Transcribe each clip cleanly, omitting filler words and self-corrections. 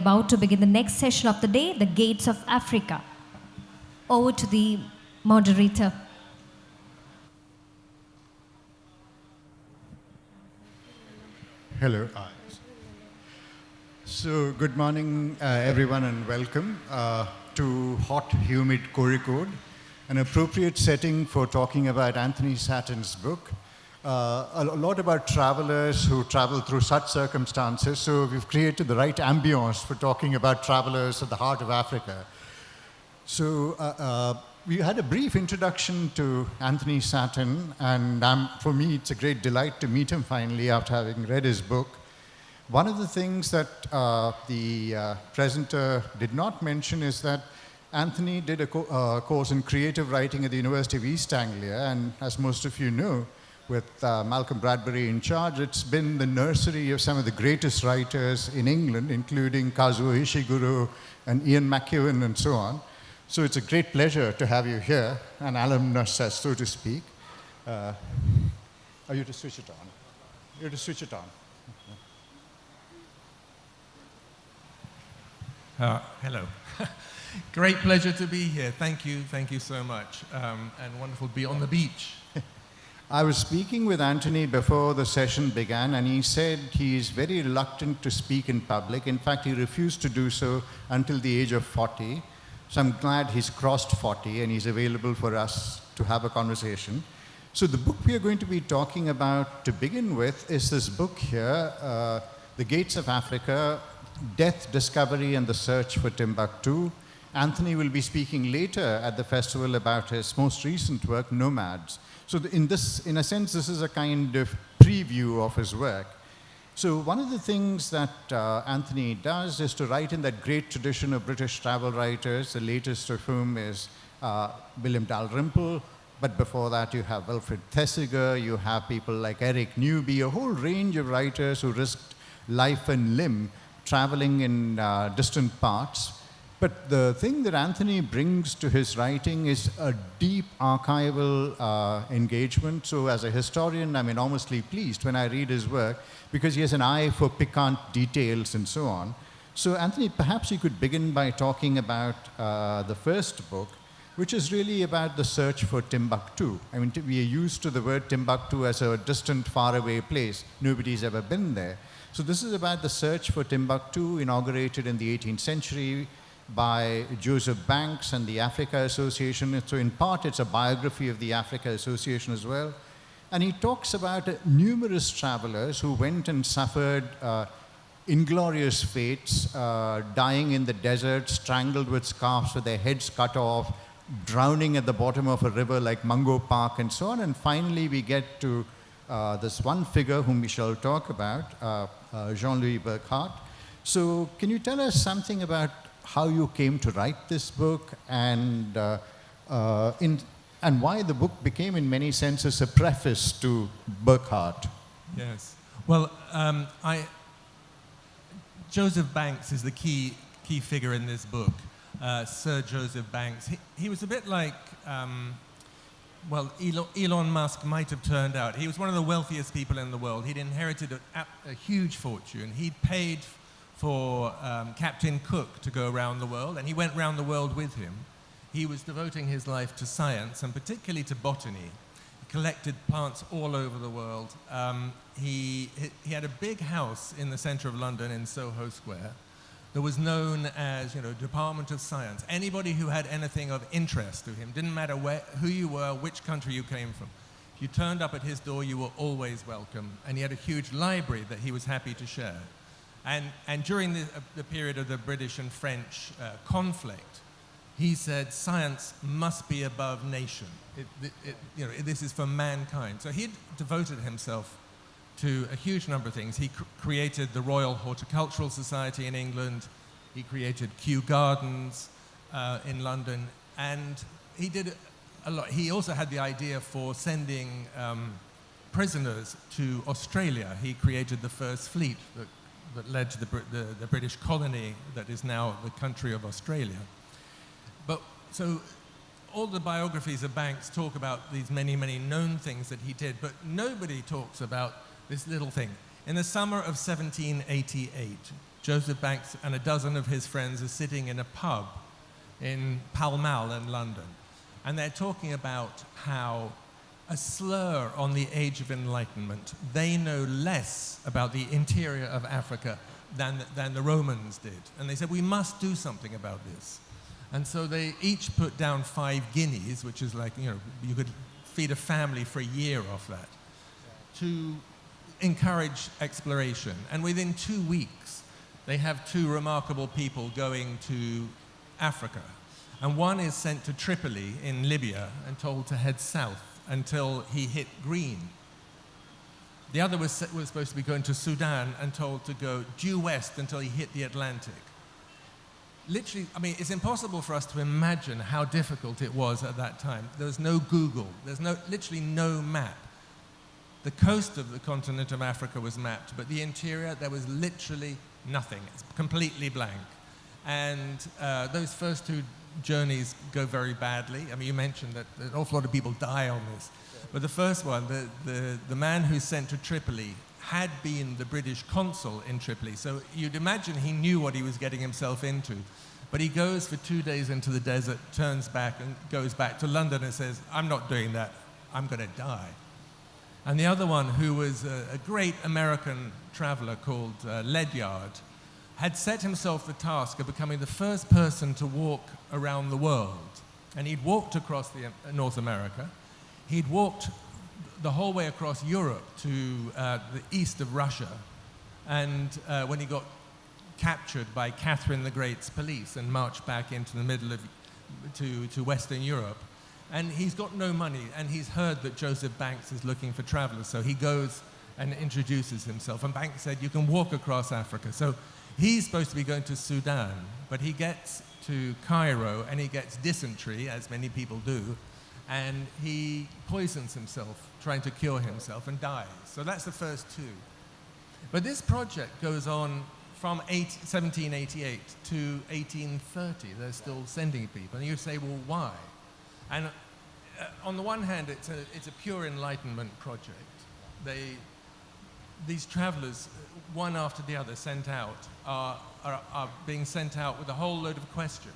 about to begin the next session of the day, The Gates of Africa. Over to the moderator. Hello. So good morning, everyone, and welcome to hot, humid Kozhikode, an appropriate setting for talking about Anthony Sattin's book. A lot about travelers who travel through such circumstances, so we've created the right ambience for talking about travelers at the heart of Africa. So we had a brief introduction to Anthony Sattin, and for me it's a great delight to meet him finally after having read his book. One of the things that the presenter did not mention is that Anthony did a course in creative writing at the University of East Anglia, and as most of you know, with Malcolm Bradbury in charge, it's been the nursery of some of the greatest writers in England, including Kazuo Ishiguro and Ian McEwan and so on. So it's a great pleasure to have you here, an alumnus, so to speak. Are you to switch it on? You're to switch it on. Hello. Great pleasure to be here. Thank you so much. And wonderful to be on the beach. I was speaking with Anthony before the session began, and he said he's very reluctant to speak in public. In fact, he refused to do so until the age of 40. So I'm glad he's crossed 40 and he's available for us to have a conversation. So the book we are going to be talking about to begin with is this book here, The Gates of Africa, Death, Discovery, and the Search for Timbuktu. Anthony will be speaking later at the festival about his most recent work, Nomads. So in a sense, this is a kind of preview of his work. So one of the things that Anthony does is to write in that great tradition of British travel writers, the latest of whom is William Dalrymple. But before that, you have Wilfred Thesiger, you have people like Eric Newby, a whole range of writers who risked life and limb traveling in distant parts. But the thing that Anthony brings to his writing is a deep archival engagement. So as a historian, I'm enormously pleased when I read his work because he has an eye for piquant details and so on. So Anthony, perhaps you could begin by talking about the first book, which is really about the search for Timbuktu. I mean, we are used to the word Timbuktu as a distant, faraway place. Nobody's ever been there. So this is about the search for Timbuktu, inaugurated in the 18th century by Joseph Banks and the Africa Association. So in part, it's a biography of the Africa Association as well. And he talks about numerous travelers who went and suffered inglorious fates, dying in the desert, strangled with scarves with their heads cut off, drowning at the bottom of a river like Mungo Park and so on. And finally, we get to this one figure whom we shall talk about, Jean-Louis Burckhardt. So can you tell us something about how you came to write this book and why the book became, in many senses, a preface to Burckhardt? Yes. Well, Joseph Banks is the key figure in this book. Sir Joseph Banks. He was a bit like, Elon Musk might have turned out. He was one of the wealthiest people in the world. He'd inherited a huge fortune. He'd paid for Captain Cook to go around the world, and he went around the world with him. He was devoting his life to science, and particularly to botany. He collected plants all over the world. He had a big house in the center of London in Soho Square that was known as, Department of Science. Anybody who had anything of interest to him, didn't matter who you were, which country you came from. If you turned up at his door, you were always welcome. And he had a huge library that he was happy to share. And during the period of the British and French conflict, he said science must be above nation. This is for mankind. So he devoted himself to a huge number of things. He created the Royal Horticultural Society in England. He created Kew Gardens in London. And he did a lot. He also had the idea for sending prisoners to Australia. He created the first fleet that led to the British colony that is now the country of Australia. But so all the biographies of Banks talk about these many, many known things that he did, but nobody talks about this little thing. In the summer of 1788, Joseph Banks and a dozen of his friends are sitting in a pub in Pall Mall in London, and they're talking about how a slur on the Age of Enlightenment, they know less about the interior of Africa than the Romans did. And they said, we must do something about this. And so they each put down 5 guineas, which is like, you could feed a family for a year off that, to encourage exploration. And within 2 weeks, they have 2 remarkable people going to Africa. And one is sent to Tripoli in Libya and told to head south until he hit green. The other was supposed to be going to Sudan and told to go due west until he hit the Atlantic. Literally, it's impossible for us to imagine how difficult it was at that time. There was no Google. There's literally no map. The coast of the continent of Africa was mapped, but the interior, there was literally nothing. It's completely blank. And those first 2 journeys go very badly. You mentioned that an awful lot of people die on this. But the first one, the man who's sent to Tripoli had been the British consul in Tripoli. So you'd imagine he knew what he was getting himself into. But he goes for 2 days into the desert, turns back and goes back to London and says, I'm not doing that. I'm going to die. And the other one, who was a great American traveler called Ledyard, had set himself the task of becoming the first person to walk around the world. And he'd walked across North America. He'd walked the whole way across Europe to the east of Russia. And when he got captured by Catherine the Great's police and marched back into the middle of, to Western Europe. And he's got no money, and he's heard that Joseph Banks is looking for travelers. So he goes and introduces himself. And Banks said, you can walk across Africa. So he's supposed to be going to Sudan, but he gets to Cairo and he gets dysentery, as many people do, and he poisons himself trying to cure himself and dies. So that's the first 2. But this project goes on from 1788 to 1830. They're still sending people. And you say, well, why? And on the one hand, it's a pure enlightenment project. These travelers, one after the other, sent out, are being sent out with a whole load of questions.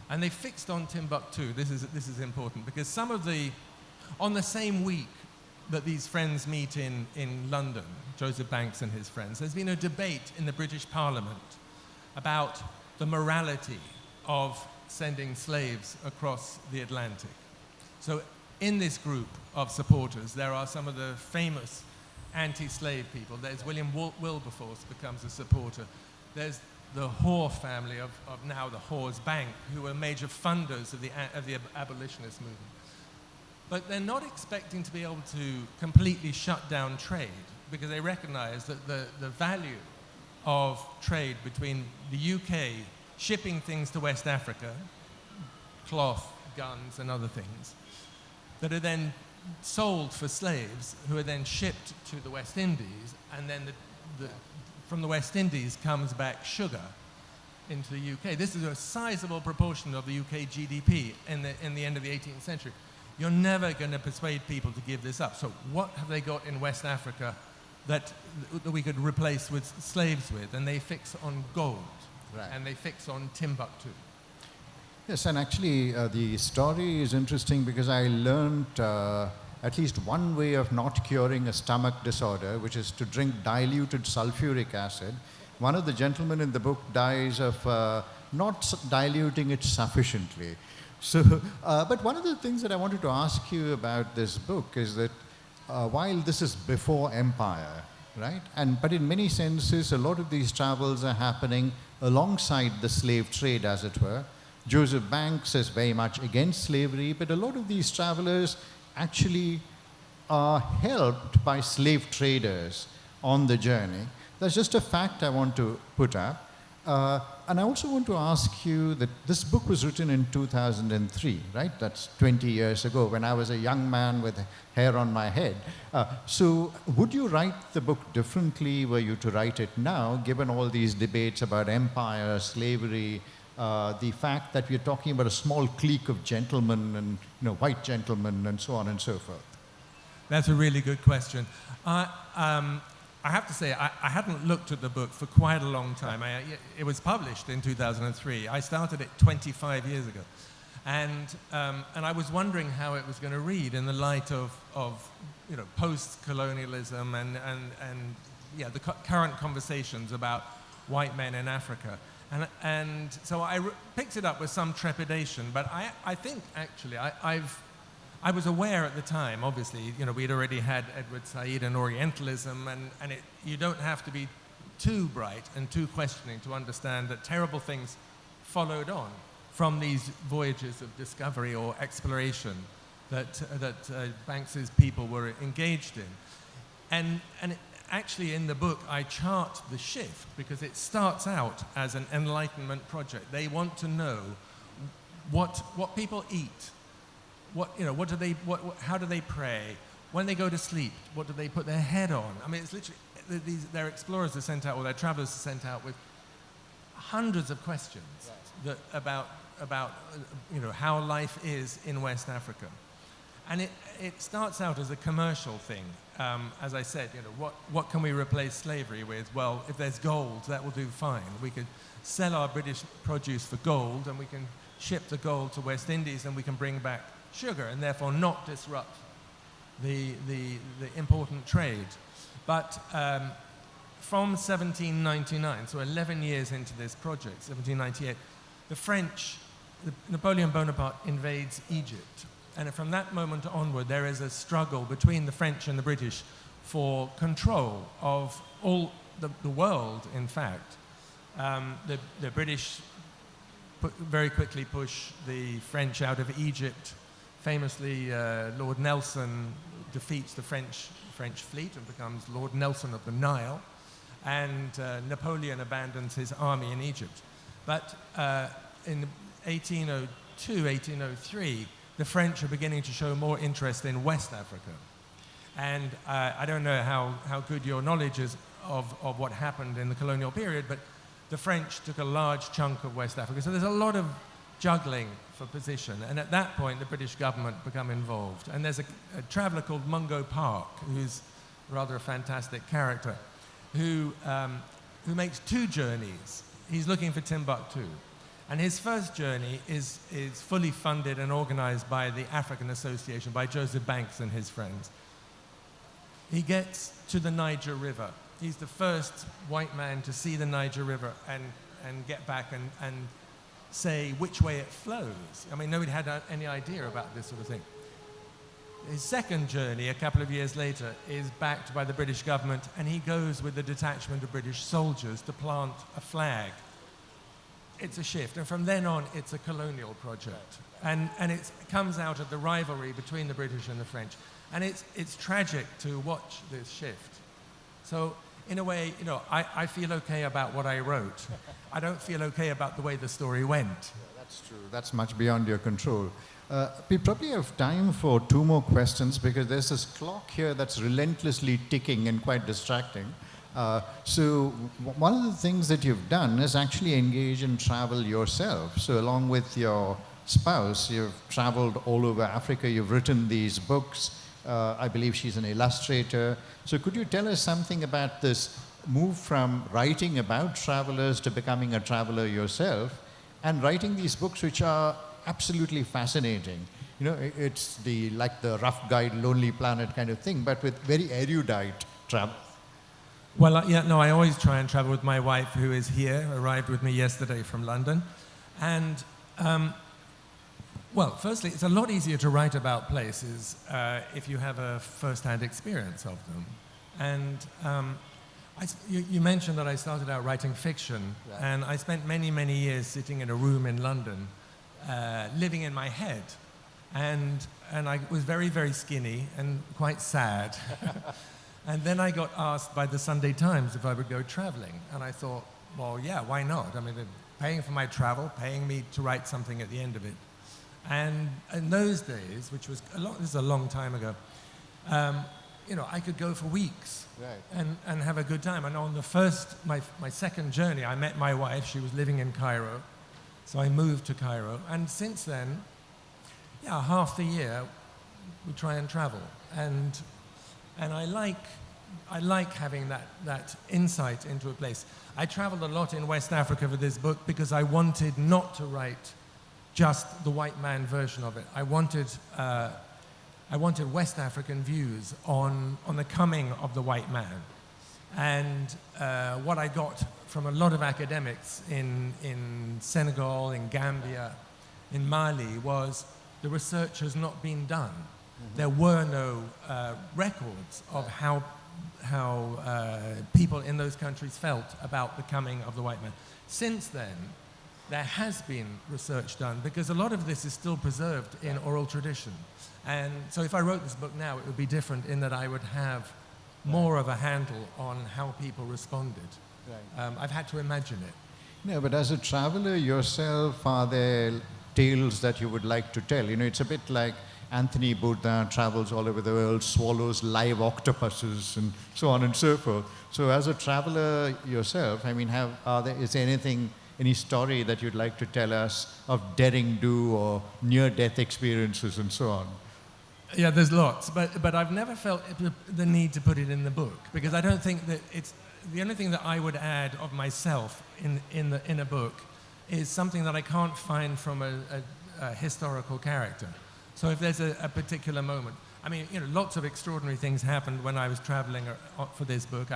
And they fixed on Timbuktu. This is important, because on the same week that these friends meet in London, Joseph Banks and his friends, there's been a debate in the British Parliament about the morality of sending slaves across the Atlantic. So in this group of supporters, there are some of the famous anti-slave people. There's William Wilberforce becomes a supporter. There's the Hoare family of now the Hoare's Bank, who were major funders of the abolitionist movement. But they're not expecting to be able to completely shut down trade, because they recognize that the value of trade between the UK shipping things to West Africa, cloth, guns, and other things, that are then sold for slaves, who are then shipped to the West Indies, and then from the West Indies comes back sugar into the UK. This is a sizable proportion of the UK GDP in the end of the 18th century. You're never going to persuade people to give this up. So what have they got in West Africa that we could replace with slaves with? And they fix on gold, right, and they fix on Timbuktu. Yes, and actually the story is interesting, because I learned at least one way of not curing a stomach disorder, which is to drink diluted sulfuric acid. One of the gentlemen in the book dies of not diluting it sufficiently. So, but one of the things that I wanted to ask you about this book is that while this is before empire, right? But in many senses, a lot of these travels are happening alongside the slave trade, as it were. Joseph Banks is very much against slavery, but a lot of these travelers actually are helped by slave traders on the journey. That's just a fact I want to put up. And I also want to ask you that this book was written in 2003, right? That's 20 years ago, when I was a young man with hair on my head. So would you write the book differently were you to write it now, given all these debates about empire, slavery, the fact that we're talking about a small clique of gentlemen and white gentlemen and so on and so forth? That's a really good question. I have to say, I hadn't looked at the book for quite a long time. It was published in 2003. I started it 25 years ago. And I was wondering how it was going to read in the light of post-colonialism and the current conversations about white men in Africa. And so I picked it up with some trepidation, but I think actually I was aware at the time, obviously, we'd already had Edward Said and Orientalism, and you don't have to be too bright and too questioning to understand that terrible things followed on from these voyages of discovery or exploration that Banks's people were engaged in. And actually in the book I chart the shift because it starts out as an enlightenment project. They want to know what people eat, how do they pray, when they go to sleep, what do they put their head on? I mean, it's literally their explorers are sent out, or their travelers are sent out with hundreds of questions about how life is in West Africa. And it starts out as a commercial thing. As I said, what can we replace slavery with? Well, if there's gold, that will do fine. We could sell our British produce for gold, and we can ship the gold to West Indies, and we can bring back sugar, and therefore not disrupt the important trade. But from 1799, so 11 years into this project, 1798, Napoleon Bonaparte invades Egypt. And from that moment onward, there is a struggle between the French and the British for control of all the world, in fact. The British very quickly push the French out of Egypt. Famously, Lord Nelson defeats the French fleet and becomes Lord Nelson of the Nile. And Napoleon abandons his army in Egypt. But in 1802, 1803, the French are beginning to show more interest in West Africa. And I don't know how good your knowledge is of what happened in the colonial period, but the French took a large chunk of West Africa. So there's a lot of juggling for position. And at that point, the British government become involved. And there's a traveller called Mungo Park, who's rather a fantastic character, who makes two journeys. He's looking for Timbuktu. And his first journey is fully funded and organized by the African Association, by Joseph Banks and his friends. He gets to the Niger River. He's the first white man to see the Niger River and get back and say which way it flows. I mean, nobody had any idea about this sort of thing. His second journey, a couple of years later, is backed by the British government, and he goes with a detachment of British soldiers to plant a flag. It's a shift, and from then on, it's a colonial project. And it comes out of the rivalry between the British and the French. And it's tragic to watch this shift. So, in a way, I feel okay about what I wrote. I don't feel okay about the way the story went. Yeah, that's true. That's much beyond your control. We probably have time for two more questions because there's this clock here that's relentlessly ticking and quite distracting. So one of the things that you've done is actually engage in travel yourself. So along with your spouse, you've traveled all over Africa. You've written these books. I believe she's an illustrator. So could you tell us something about this move from writing about travelers to becoming a traveler yourself and writing these books which are absolutely fascinating? It's like the Rough Guide, Lonely Planet kind of thing, but with very erudite travel. Well, I always try and travel with my wife, who is here, arrived with me yesterday from London. And, firstly, it's a lot easier to write about places if you have a first-hand experience of them. And you mentioned that I started out writing fiction, and I spent many, many years sitting in a room in London, living in my head. And I was very, very skinny and quite sad. And then I got asked by the Sunday Times if I would go traveling. And I thought, well, yeah, why not? I mean, they're paying for my travel, paying me to write something at the end of it. And in those days, which was this is a long time ago, I could go for weeks and have a good time. And on my second journey, I met my wife. She was living in Cairo. So I moved to Cairo. And since then, half the year, we try and travel. And I like I like having that insight into a place. I traveled a lot in West Africa for this book because I wanted not to write just the white man version of it. I wanted West African views on the coming of the white man. And what I got from a lot of academics in Senegal, in Gambia, in Mali, was the research has not been done. Mm-hmm. There were no records of how people in those countries felt about the coming of the white man. Since then, there has been research done, because a lot of this is still preserved in oral tradition. And so if I wrote this book now, it would be different in that I would have more of a handle on how people responded. Right. I've had to imagine it. No, but as a traveler yourself, are there tales that you would like to tell? You know, it's a bit like Anthony Bourdain travels all over the world, swallows live octopuses and so on and so forth. So as a traveler yourself, I mean, is there anything, any story that you'd like to tell us of daring do or near-death experiences and so on? Yeah, there's lots, but I've never felt the need to put it in the book, because I don't think that it's the only thing that I would add of myself in a book is something that I can't find from a historical character. So if there's a particular moment, I mean, you know, lots of extraordinary things happened when I was traveling for this book.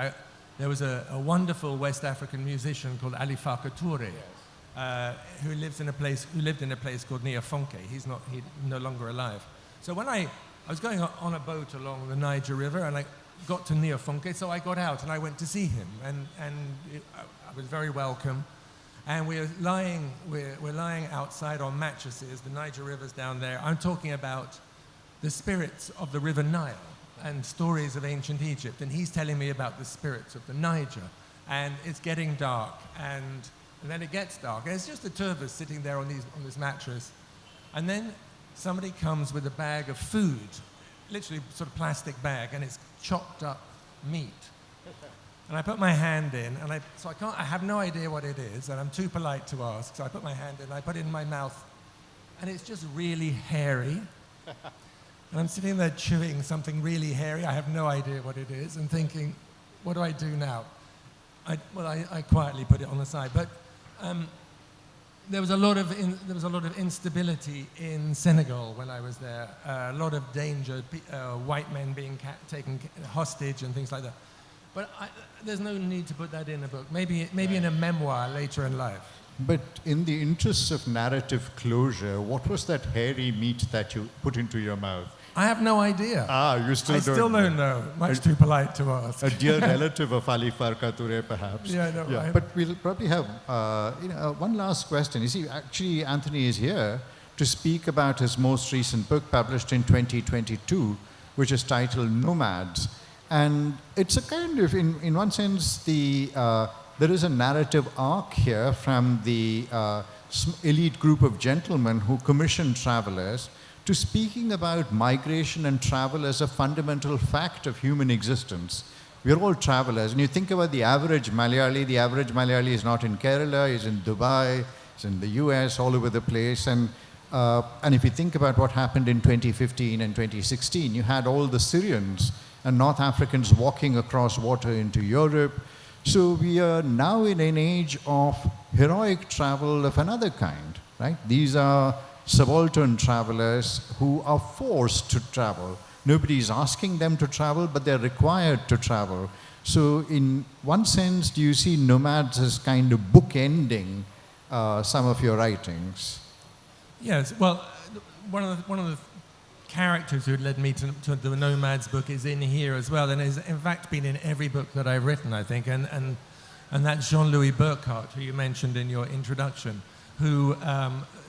There was a wonderful West African musician called Ali Farka Touré, who lived in a place called Niafonke. He's no longer alive. So when I was going on a boat along the Niger River, and I got to Niafonke, so I got out and I went to see him, and I was very welcome. And we're lying outside on mattresses. The Niger River's down there. I'm talking about the spirits of the River Nile and stories of ancient Egypt, and he's telling me about the spirits of the Niger. And it's getting dark, and then it gets dark. And it's just the two of us sitting there on this mattress, and then somebody comes with a bag of food, literally sort of plastic bag, and it's chopped up meat. And I put my hand in, and I have no idea what it is, and I'm too polite to ask, so I put my hand in, I put it in my mouth, and it's just really hairy. And I'm sitting there chewing something really hairy, I have no idea what it is, and thinking, what do I do now? I quietly put it on the side, but there was a lot of instability in Senegal when I was there, a lot of danger, white men being taken hostage and things like that. But there's no need to put that in a book. Maybe in a memoir later in life. But in the interests of narrative closure, what was that hairy meat that you put into your mouth? I have no idea. You still I still don't know. Much too polite to ask. A dear relative of Ali Farka Touré, perhaps. Yeah, no. Yeah. But we'll probably have one last question. You see, actually, Anthony is here to speak about his most recent book, published in 2022, which is titled Nomads. And it's a kind of, in one sense, there is a narrative arc here from the elite group of gentlemen who commission travelers to speaking about migration and travel as a fundamental fact of human existence. We're all travelers. And you think about the average Malayali is not in Kerala, he's in Dubai, he's in the US, all over the place. And if you think about what happened in 2015 and 2016, you had all the Syrians and North Africans walking across water into Europe. So we are now in an age of heroic travel of another kind, right? These are subaltern travelers who are forced to travel. Nobody is asking them to travel, but they're required to travel. So in one sense, do you see Nomads as kind of bookending some of your writings? Yes, well, one of the characters who led me to the Nomads book is in here as well, and has in fact been in every book that I've written, I think, and that's Jean-Louis Burckhardt, who you mentioned in your introduction, who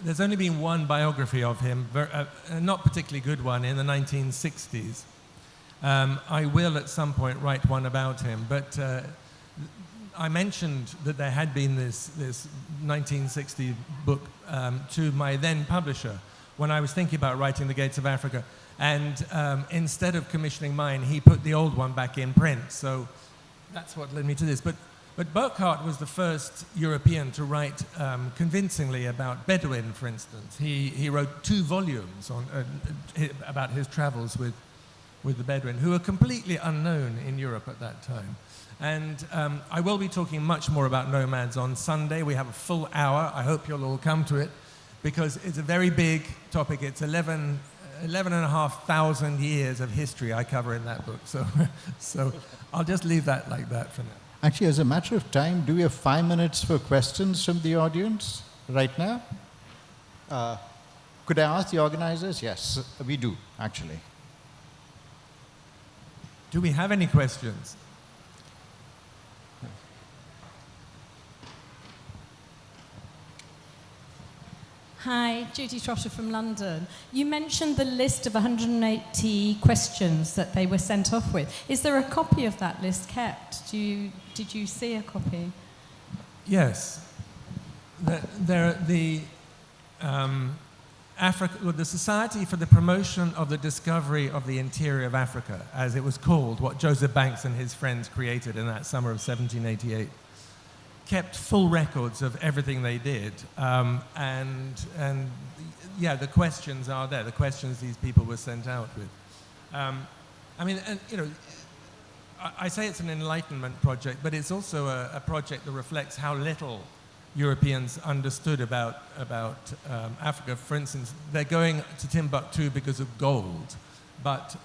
there's only been one biography of him, a not particularly good one, in the 1960s. I will at some point write one about him, but I mentioned that there had been this 1960 book to my then publisher when I was thinking about writing The Gates of Africa, and instead of commissioning mine, he put the old one back in print. So that's what led me to this. But Burckhardt was the first European to write convincingly about Bedouin, for instance. He wrote 2 volumes about his travels with with the Bedouin, who were completely unknown in Europe at that time. And I will be talking much more about nomads on Sunday. We have a full hour. I hope you'll all come to it, because it's a very big topic. It's 11,500 years of history I cover in that book. So I'll just leave that like that for now. Actually, as a matter of time, do we have 5 minutes for questions from the audience right now? Could I ask the organizers? Yes, we do, actually. Do we have any questions? Hi, Judy Trotter from London. You mentioned the list of 180 questions that they were sent off with. Is there a copy of that list kept? Did you see a copy? Yes. The Society for the Promotion of the Discovery of the Interior of Africa, as it was called, what Joseph Banks and his friends created in that summer of 1788, kept full records of everything they did, and yeah, the questions are there. The questions these people were sent out with. I mean, and, you know, I say it's an enlightenment project, but it's also a project that reflects how little Europeans understood about Africa. For instance, they're going to Timbuktu because of gold, but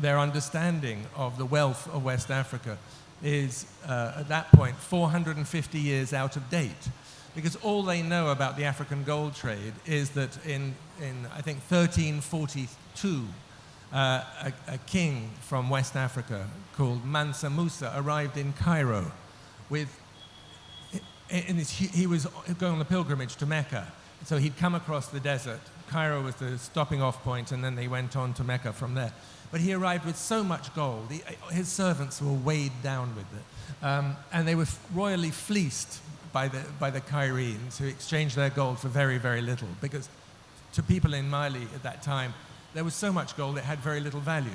their understanding of the wealth of West Africa is, at that point, 450 years out of date. Because all they know about the African gold trade is that in I think, 1342, a king from West Africa called Mansa Musa arrived in Cairo with, he was going on a pilgrimage to Mecca. So he'd come across the desert. Cairo was the stopping off point, and then they went on to Mecca from there. But he arrived with so much gold, his servants were weighed down with it. And they were royally fleeced by the Cairenes, who exchanged their gold for very, very little. Because to people in Mali at that time, there was so much gold it had very little value.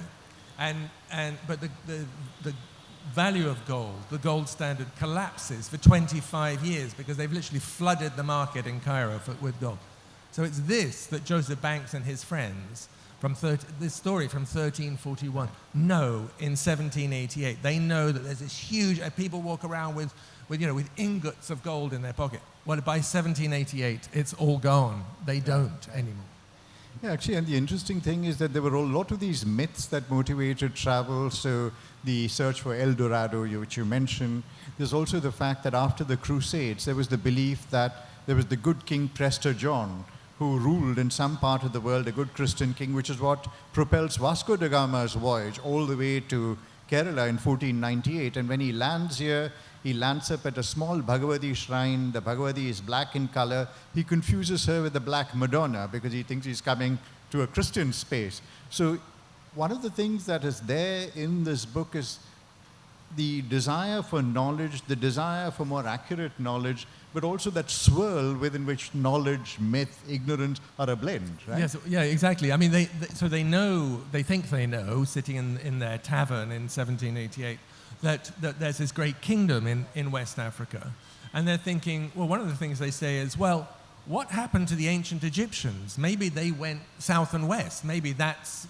But the value of gold, the gold standard, collapses for 25 years because they've literally flooded the market in Cairo with gold. So it's this that Joseph Banks and his friends, this story from 1341, know in 1788. They know that there's this huge, people walk around with ingots of gold in their pocket. Well, by 1788, it's all gone. They don't anymore. Yeah, actually, and the interesting thing is that there were a lot of these myths that motivated travel. So the search for El Dorado, which you mentioned. There's also the fact that after the Crusades, there was the belief that there was the good King Prester John, who ruled in some part of the world, a good Christian king, which is what propels Vasco da Gama's voyage all the way to Kerala in 1498. And when he lands here, he lands up at a small Bhagavati shrine. The Bhagavati is black in color. He confuses her with the Black Madonna because he thinks he's coming to a Christian space. So one of the things that is there in this book is the desire for knowledge, the desire for more accurate knowledge, but also that swirl within which knowledge, myth, ignorance are a blend, right? Yes, yeah, exactly. I mean, they think they know, sitting in their tavern in 1788, that there's this great kingdom in West Africa. And they're thinking, well, one of the things they say is, well, what happened to the ancient Egyptians? Maybe they went south and west. Maybe that's,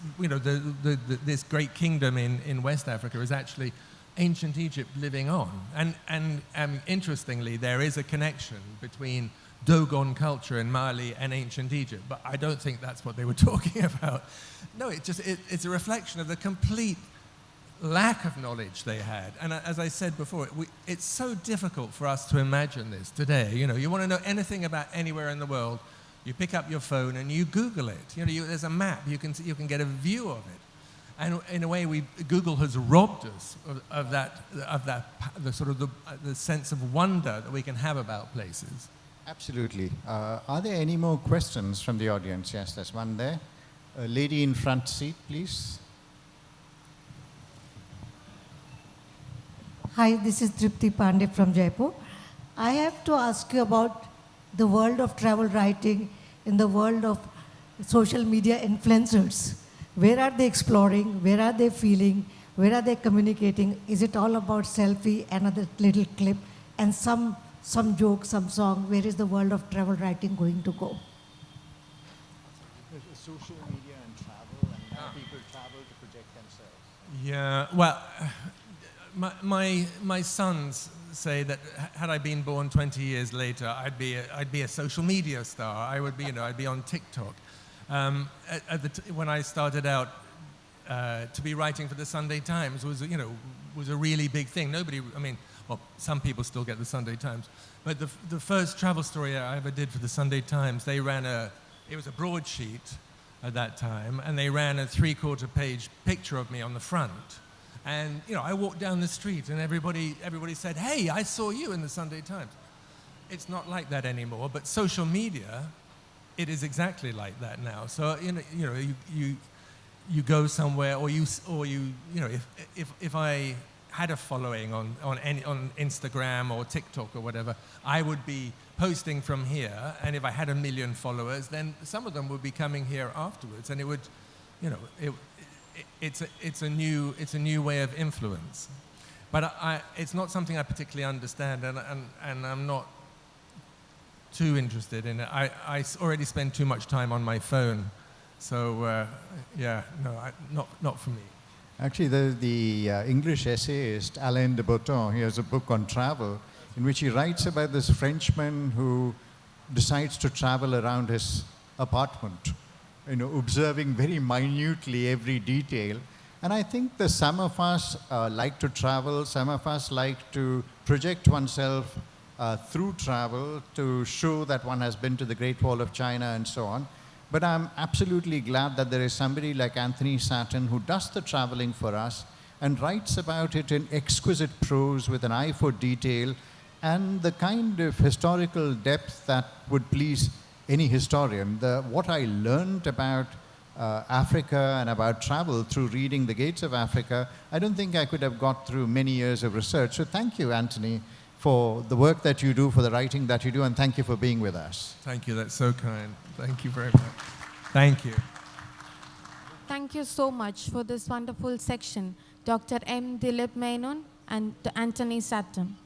this great kingdom in West Africa is actually ancient Egypt living on. And interestingly, there is a connection between Dogon culture in Mali and ancient Egypt, but I don't think that's what they were talking about. No, it's a reflection of the complete lack of knowledge they had. And as I said before, it's so difficult for us to imagine this today. You want to know anything about anywhere in the world, you pick up your phone and you Google it. There's a map, you can get a view of it. And in a way, Google has robbed us of the sense of wonder that we can have about places. Absolutely. Are there any more questions from the audience? Yes, there's one there. A lady in front seat, please. Hi, this is Tripti Pandey from Jaipur. I have to ask you about the world of travel writing in the world of social media influencers. Where are they exploring? Where are they feeling? Where are they communicating? Is it all about selfie, another little clip, and some joke, some song? Where is the world of travel writing going to go? Social media and travel, and how people travel to project themselves. Yeah, well, my sons say that had I been born 20 years later, I'd be a social media star. I would be, I'd be on TikTok. When I started out to be writing for the Sunday Times was a really big thing. Well, some people still get the Sunday Times, but the first travel story I ever did for the Sunday Times, they ran it was a broadsheet at that time, and they ran a 3/4 page picture of me on the front. And I walked down the street, and everybody said, "Hey, I saw you in the Sunday Times." It's not like that anymore, but social media, it is exactly like that now. So you go somewhere, or if I had a following on Instagram or TikTok or whatever, I would be posting from here, and if I had 1 million followers, then some of them would be coming here afterwards, and it would, it's a new way of influence. But it's not something I particularly understand, and I'm not too interested in it. I already spend too much time on my phone, so not for me. Actually, the English essayist Alain de Botton, he has a book on travel in which he writes about this Frenchman who decides to travel around his apartment, observing very minutely every detail. And I think that some of us like to travel, some of us like to project oneself through travel to show that one has been to the Great Wall of China and so on. But I'm absolutely glad that there is somebody like Anthony Sattin who does the traveling for us and writes about it in exquisite prose with an eye for detail and the kind of historical depth that would please any historian. What I learned about Africa and about travel through reading The Gates of Africa, I don't think I could have got through many years of research. So thank you, Anthony, for the work that you do, for the writing that you do, and thank you for being with us. Thank you, that's so kind. Thank you very much. Thank you. Thank you so much for this wonderful section, Dr. M. Dilip Menon and Anthony Sattin.